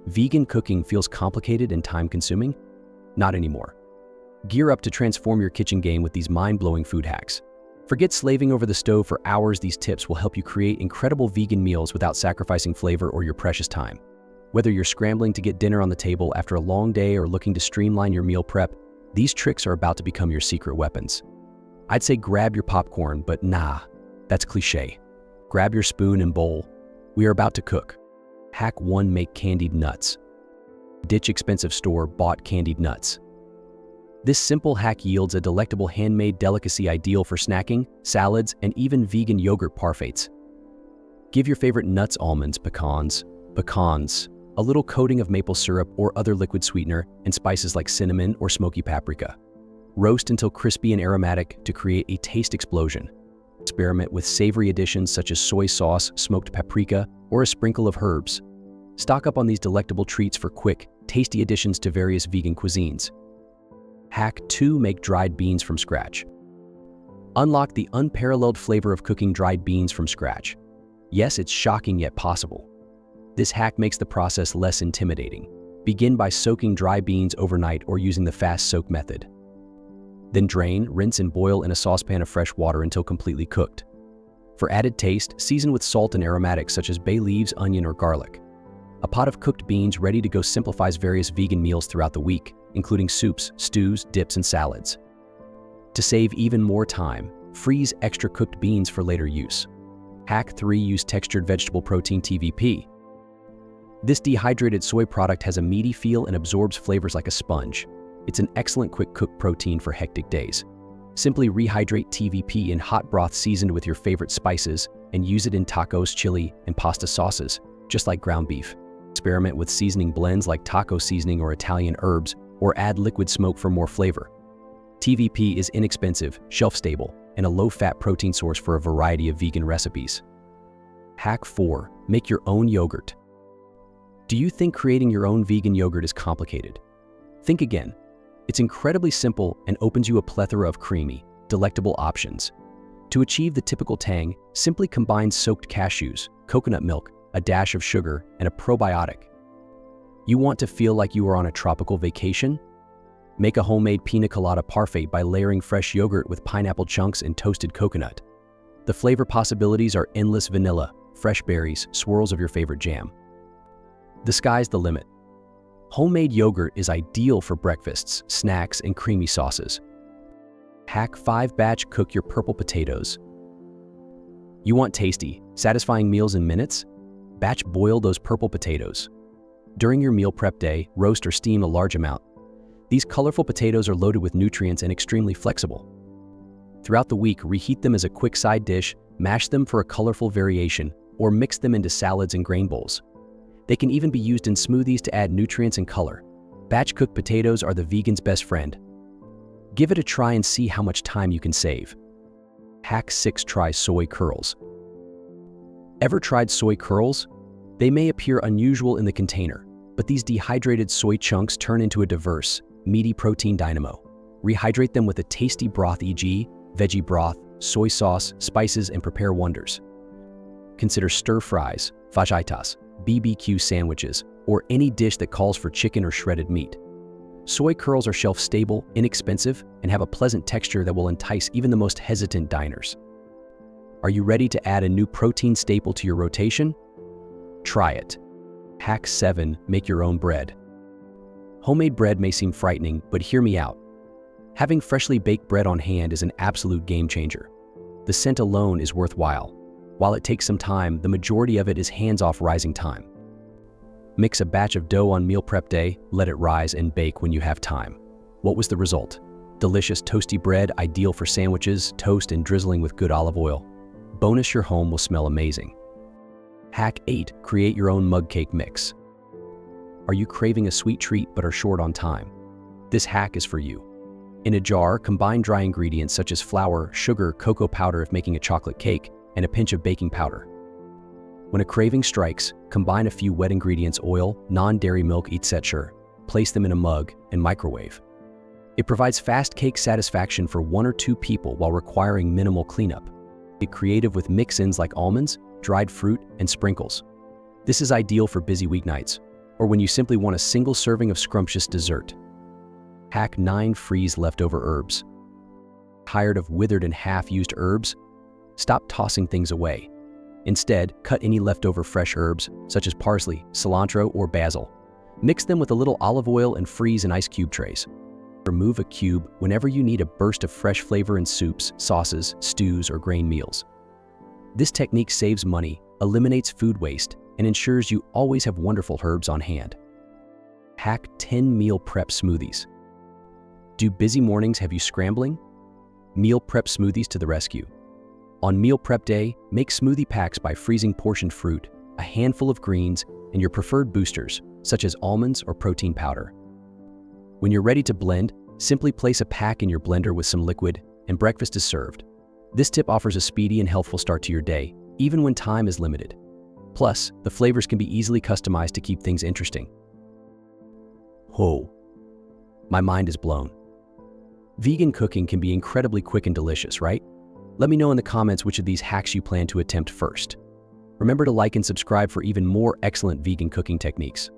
Vegan cooking feels complicated and time-consuming? Not anymore. Gear up to transform your kitchen game with these mind-blowing food hacks. Forget slaving over the stove for hours. These tips will help you create incredible vegan meals without sacrificing flavor or your precious time. Whether you're scrambling to get dinner on the table after a long day or looking to streamline your meal prep, these tricks are about to become your secret weapons. I'd say grab your popcorn, but nah, that's cliche. Grab your spoon and bowl. We are about to cook. Hack 1: Make candied nuts. Ditch expensive store-bought candied nuts. This simple hack yields a delectable handmade delicacy ideal for snacking, salads, and even vegan yogurt parfaits. Give your favorite nuts, almonds, pecans, a little coating of maple syrup or other liquid sweetener, and spices like cinnamon or smoky paprika. Roast until crispy and aromatic to create a taste explosion. Experiment with savory additions such as soy sauce, smoked paprika, or a sprinkle of herbs. Stock up on these delectable treats for quick, tasty additions to various vegan cuisines. Hack 2: Make dried beans from scratch. Unlock the unparalleled flavor of cooking dried beans from scratch. Yes, it's shocking yet possible. This hack makes the process less intimidating. Begin by soaking dry beans overnight or using the fast soak method. Then drain, rinse, and boil in a saucepan of fresh water until completely cooked. For added taste, season with salt and aromatics such as bay leaves, onion, or garlic. A pot of cooked beans ready to go simplifies various vegan meals throughout the week, including soups, stews, dips, and salads. To save even more time, freeze extra cooked beans for later use. Hack 3: Use textured vegetable protein (TVP). This dehydrated soy product has a meaty feel and absorbs flavors like a sponge. It's an excellent quick-cook protein for hectic days. Simply rehydrate TVP in hot broth seasoned with your favorite spices and use it in tacos, chili, and pasta sauces, just like ground beef. Experiment with seasoning blends like taco seasoning or Italian herbs, or add liquid smoke for more flavor. TVP is inexpensive, shelf-stable, and a low-fat protein source for a variety of vegan recipes. Hack 4: Make your own yogurt. Do you think creating your own vegan yogurt is complicated? Think again. It's incredibly simple and opens you a plethora of creamy, delectable options. To achieve the typical tang, simply combine soaked cashews, coconut milk, a dash of sugar, and a probiotic. You want to feel like you are on a tropical vacation? Make a homemade pina colada parfait by layering fresh yogurt with pineapple chunks and toasted coconut. The flavor possibilities are endless: vanilla, fresh berries, swirls of your favorite jam. The sky's the limit. Homemade yogurt is ideal for breakfasts, snacks, and creamy sauces. Hack 5: Batch cook your purple potatoes. You want tasty, satisfying meals in minutes? Batch boil those purple potatoes. During your meal prep day, roast or steam a large amount. These colorful potatoes are loaded with nutrients and extremely flexible. Throughout the week, reheat them as a quick side dish, mash them for a colorful variation, or mix them into salads and grain bowls. They can even be used in smoothies to add nutrients and color. Batch-cooked potatoes are the vegan's best friend. Give it a try and see how much time you can save. Hack 6: Try soy curls. Ever tried soy curls? They may appear unusual in the container, but these dehydrated soy chunks turn into a diverse, meaty protein dynamo. Rehydrate them with a tasty broth, e.g., veggie broth, soy sauce, spices, and prepare wonders. Consider stir fries, fajitas, BBQ sandwiches, or any dish that calls for chicken or shredded meat. Soy curls are shelf-stable, inexpensive, and have a pleasant texture that will entice even the most hesitant diners. Are you ready to add a new protein staple to your rotation? Try it. Hack 7: Make your own bread. Homemade bread may seem frightening, but hear me out. Having freshly baked bread on hand is an absolute game changer. The scent alone is worthwhile. While it takes some time, the majority of it is hands-off rising time. Mix a batch of dough on meal prep day, let it rise and bake when you have time. What was the result? Delicious toasty bread, ideal for sandwiches, toast, and drizzling with good olive oil. Bonus: your home will smell amazing. Hack 8: Create your own mug cake mix. Are you craving a sweet treat but are short on time? This hack is for you. In a jar, combine dry ingredients such as flour, sugar, cocoa powder if making a chocolate cake, and a pinch of baking powder. When a craving strikes, combine a few wet ingredients: oil, non-dairy milk, etc. Place them in a mug and microwave. It provides fast cake satisfaction for 1 or 2 people while requiring minimal cleanup. Get creative with mix-ins like almonds, dried fruit, and sprinkles. This is ideal for busy weeknights. or when you simply want a single serving of scrumptious dessert. Hack 9. Freeze leftover herbs. Tired of withered and half-used herbs? Stop tossing things away. Instead, cut any leftover fresh herbs, such as parsley, cilantro, or basil. Mix them with a little olive oil and freeze in ice cube trays. Remove a cube whenever you need a burst of fresh flavor in soups, sauces, stews, or grain meals. This technique saves money, eliminates food waste, and ensures you always have wonderful herbs on hand. Hack 10. Meal prep smoothies. Do busy mornings have you scrambling? Meal prep smoothies to the rescue. On meal prep day, make smoothie packs by freezing portioned fruit, a handful of greens, and your preferred boosters, such as almonds or protein powder. When you're ready to blend, simply place a pack in your blender with some liquid, and breakfast is served. This tip offers a speedy and healthful start to your day, even when time is limited. Plus, the flavors can be easily customized to keep things interesting. Whoa, my mind is blown. Vegan cooking can be incredibly quick and delicious, right? Let me know in the comments which of these hacks you plan to attempt first. Remember to like and subscribe for even more excellent vegan cooking techniques.